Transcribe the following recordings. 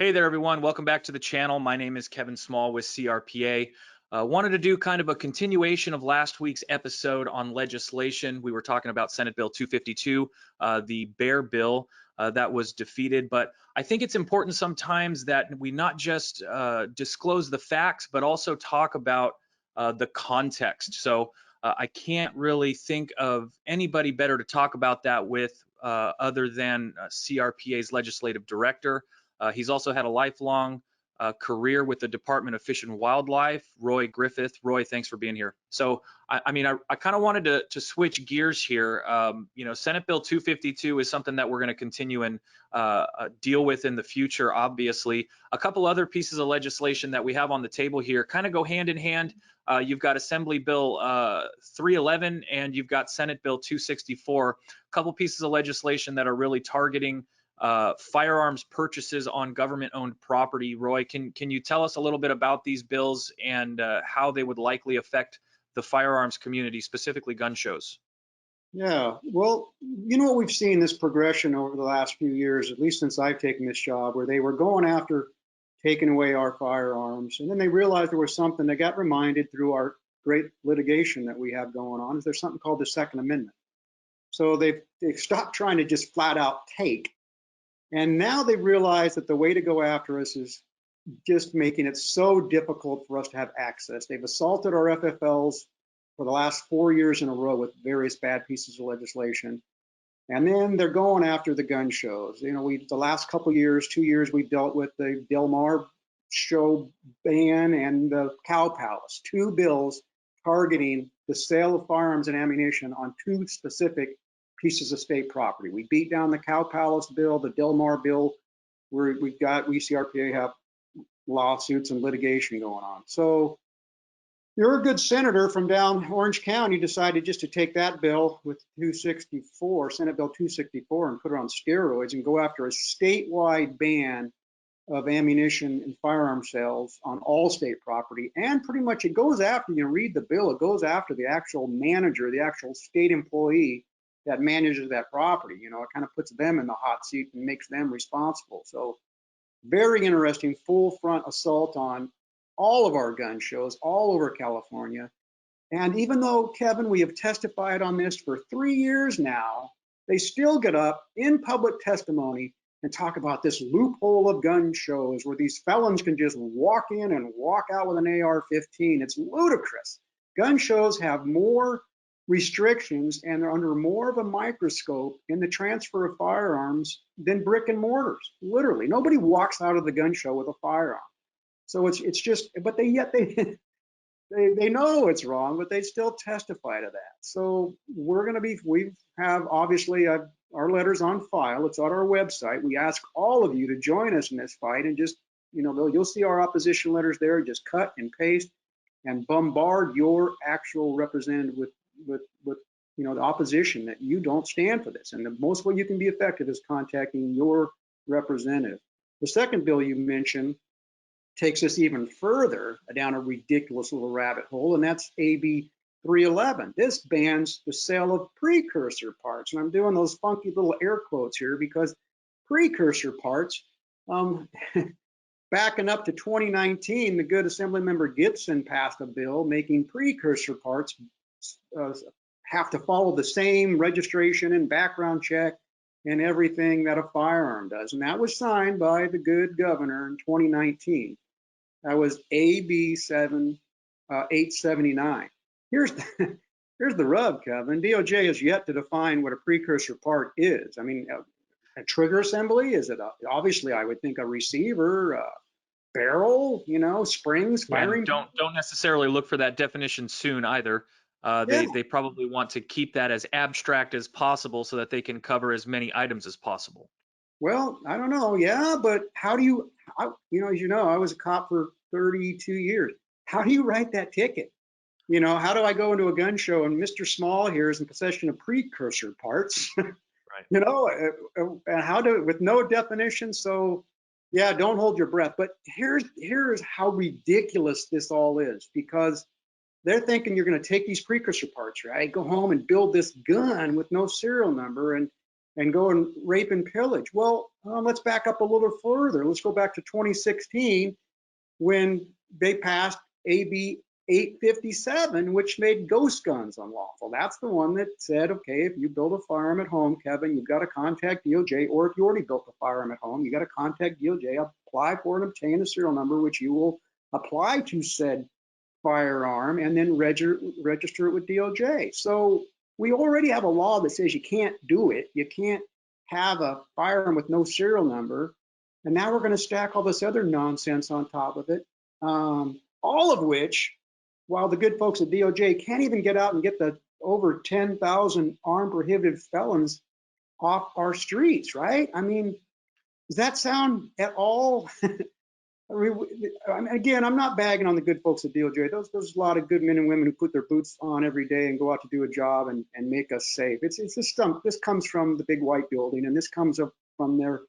Hey there, everyone. Welcome back to the channel. My name is Kevin Small with CRPA. Wanted to do kind of a continuation of last week's episode on legislation. We were talking about Senate Bill 252, the Bear Bill that was defeated. But I think it's important sometimes that we not just disclose the facts, but also talk about the context. So I can't really think of anybody better to talk about that with other than CRPA's legislative director. He's also had a lifelong career with the Department of Fish and Wildlife, Roy Griffith. Roy, thanks for being here. So, I kind of wanted to switch gears here. Senate Bill 252 is something that we're going to continue and deal with in the future, obviously. A couple other pieces of legislation that we have on the table here kind of go hand in hand. You've got Assembly Bill 311 and you've got Senate Bill 264. A couple pieces of legislation that are really targeting firearms purchases on government-owned property. Roy, can you tell us a little bit about these bills and how they would likely affect the firearms community, specifically gun shows? Yeah, well, what we've seen this progression over the last few years, at least since I've taken this job, where they were going after taking away our firearms, and then they realized there was something. They got reminded through our great litigation that we have going on. Is there's something called the Second Amendment? So they've stopped trying to just flat out take, and now they realize that the way to go after us is just making it so difficult for us to have access. They've assaulted our FFLs for the last 4 years in a row with various bad pieces of legislation. And then they're going after the gun shows. The last couple of years, 2 years, we dealt with the Del Mar show ban and the Cow Palace, two bills targeting the sale of firearms and ammunition on two specific pieces of state property. We beat down the Cow Palace bill, the Del Mar bill, where we CRPA have lawsuits and litigation going on. So you're a good senator from down Orange County decided just to take that bill with 264, Senate Bill 264, and put it on steroids and go after a statewide ban of ammunition and firearm sales on all state property. And pretty much it goes after, read the bill, it goes after the actual manager, the actual state employee that manages that property. It kind of puts them in the hot seat and makes them responsible. So very interesting full front assault on all of our gun shows all over California. And even though, Kevin, we have testified on this for 3 years now, they still get up in public testimony and talk about this loophole of gun shows where these felons can just walk in and walk out with an AR-15. It's ludicrous. Gun shows have more restrictions and they're under more of a microscope in the transfer of firearms than brick and mortars. Literally, nobody walks out of the gun show with a firearm. So it's just, but they know it's wrong, but they still testify to that. So we have obviously our letters on file. It's on our website. We ask all of you to join us in this fight and just, you'll see our opposition letters there. Just cut and paste and bombard your actual representative with the opposition that you don't stand for this. And the most way you can be effective is contacting your representative. The second bill you mentioned takes us even further down a ridiculous little rabbit hole, and that's AB 311. This bans the sale of precursor parts, and I'm doing those funky little air quotes here because precursor parts, backing up to 2019, the good Assemblymember Gibson passed a bill making precursor parts have to follow the same registration and background check and everything that a firearm does. And that was signed by the good governor in 2019. That was AB 879. Here's the rub, Kevin. DOJ has yet to define what a precursor part is. I mean, a trigger assembly? Is it obviously, I would think, a receiver, a barrel, springs, firing? Yeah, don't necessarily look for that definition soon either. They probably want to keep that as abstract as possible so that they can cover as many items as possible. Well, I don't know. Yeah, but how do you, as you know, I was a cop for 32 years. How do you write that ticket? How do I go into a gun show and Mr. Small here is in possession of precursor parts? Right. With no definition. So yeah, don't hold your breath. But here's how ridiculous this all is, because they're thinking you're going to take these precursor parts, right? Go home and build this gun with no serial number. And and go and rape and pillage. Well, let's back up a little further. Let's go back to 2016 when they passed AB 857, which made ghost guns unlawful. That's the one that said, okay, if you build a firearm at home, Kevin, you've got to contact DOJ, or if you already built a firearm at home, you got to contact DOJ, apply for and obtain a serial number, which you will apply to said firearm, and then register it with DOJ. So we already have a law that says you can't do it. You can't have a firearm with no serial number. And now we're going to stack all this other nonsense on top of it, all of which, while the good folks at DOJ can't even get out and get the over 10,000 armed prohibited felons off our streets, right? I mean, does that sound at all? Again, I'm not bagging on the good folks at DOJ. There's a lot of good men and women who put their boots on every day and go out to do a job and make us safe. It's this comes from the big white building, and this comes up from a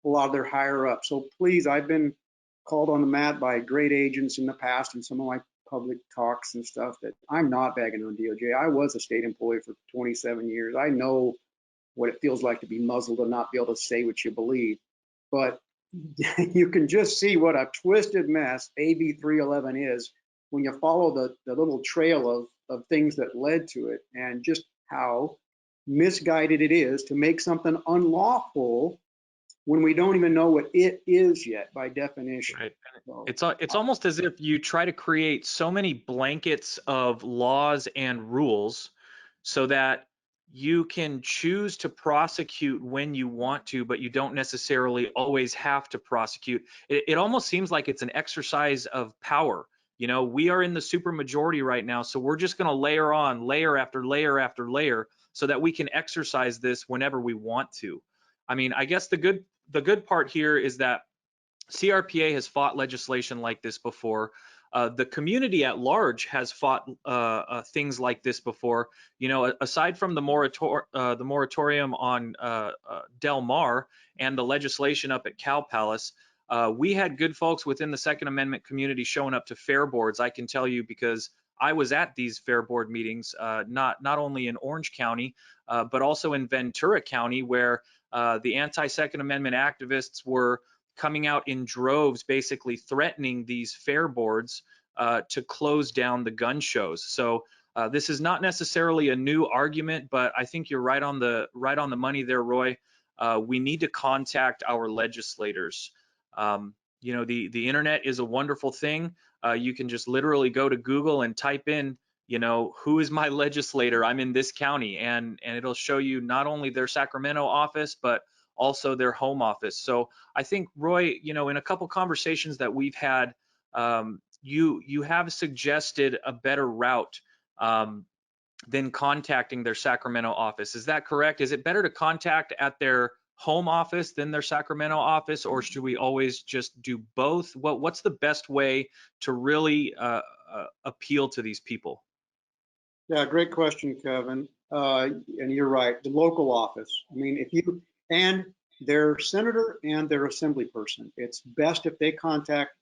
lot of their higher up. So please, I've been called on the mat by great agents in the past and some of my public talks and stuff that I'm not bagging on DOJ. I was a state employee for 27 years. I know what it feels like to be muzzled and not be able to say what you believe. But you can just see what a twisted mess AB 311 is when you follow the little trail of things that led to it, and just how misguided it is to make something unlawful when we don't even know what it is yet by definition. Right. So, It's almost as if you try to create so many blankets of laws and rules so that you can choose to prosecute when you want to, but you don't necessarily always have to prosecute. It almost seems like it's an exercise of power. You know, we are in the super majority right now, so we're just going to layer on layer after layer after layer so that we can exercise this whenever we want to. I mean, I guess the good part here is that CRPA has fought legislation like this before. The community at large has fought things like this before. You know, aside from the moratorium on Del Mar and the legislation up at Cal Palace, we had good folks within the Second Amendment community showing up to fair boards. I can tell you because I was at these fair board meetings, not only in Orange County, but also in Ventura County, where the anti-Second Amendment activists were coming out in droves, basically threatening these fair boards to close down the gun shows. So this is not necessarily a new argument, but I think you're right on the money there, Roy. We need to contact our legislators. You know, the internet is a wonderful thing. You can just literally go to Google and type in, you know, who is my legislator? I'm in this county, and it'll show you not only their Sacramento office, but also their home office. So I think, Roy, you know, in a couple conversations that we've had, you have suggested a better route than contacting their Sacramento office. Is that correct? Is it better to contact at their home office than their Sacramento office, or should we always just do both? What's the best way to really appeal to these people? yeah, great question, Kevin. And you're right, the local office. I mean, and their senator and their assembly person, it's best if they contact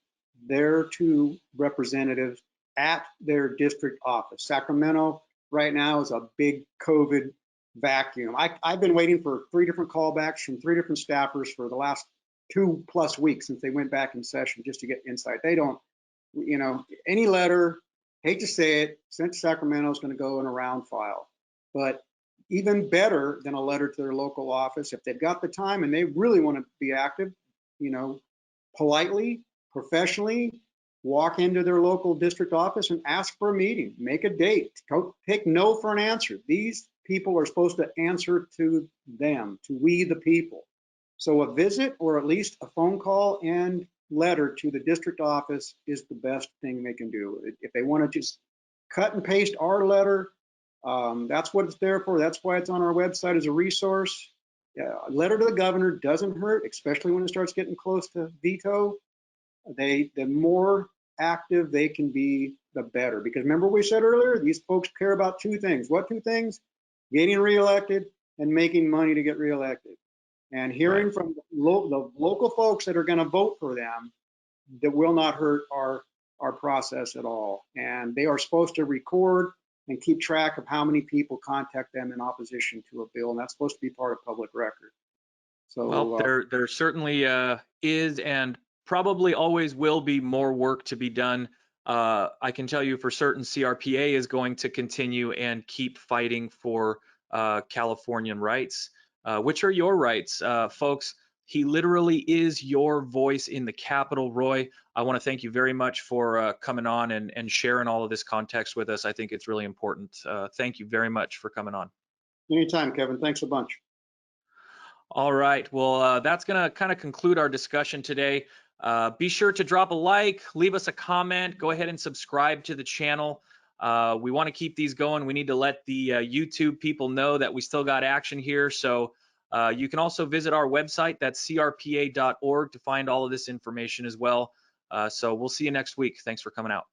their two representatives at their district office. Sacramento right now is a big COVID vacuum. I've been waiting for 3 different callbacks from 3 different staffers for the last 2+ weeks since they went back in session just to get insight. They don't, you know, any letter, hate to say it, sent to Sacramento is going to go in a round file. But even better than a letter to their local office, if they've got the time and they really want to be active, you know, politely, professionally, walk into their local district office and ask for a meeting, make a date, take no for an answer. These people are supposed to answer to them, to we the people. So a visit, or at least a phone call and letter to the district office, is the best thing they can do. If they want to just cut and paste our letter, that's what it's there for. That's why it's on our website as a resource. A letter to the governor doesn't hurt, especially when it starts getting close to veto. The more active they can be, the better. Because remember we said earlier, these folks care about 2 things. What 2 things? Getting reelected and making money to get reelected. And hearing Right. from the local folks that are going to vote for them, that will not hurt our process at all. And they are supposed to record and keep track of how many people contact them in opposition to a bill, and that's supposed to be part of public record. Well, So there certainly is and probably always will be more work to be done. I can tell you for certain CRPA is going to continue and keep fighting for Californian rights. Which are your rights, folks? He literally is your voice in the Capitol, Roy. I want to thank you very much for coming on and sharing all of this context with us. I think it's really important. Thank you very much for coming on. anytime, Kevin. Thanks a bunch. All right, well, that's going to kind of conclude our discussion today. Be sure to drop a like, leave us a comment, go ahead and subscribe to the channel. We want to keep these going. We need to let the YouTube people know that we still got action here. So you can also visit our website, that's crpa.org, to find all of this information as well. So we'll see you next week. Thanks for coming out.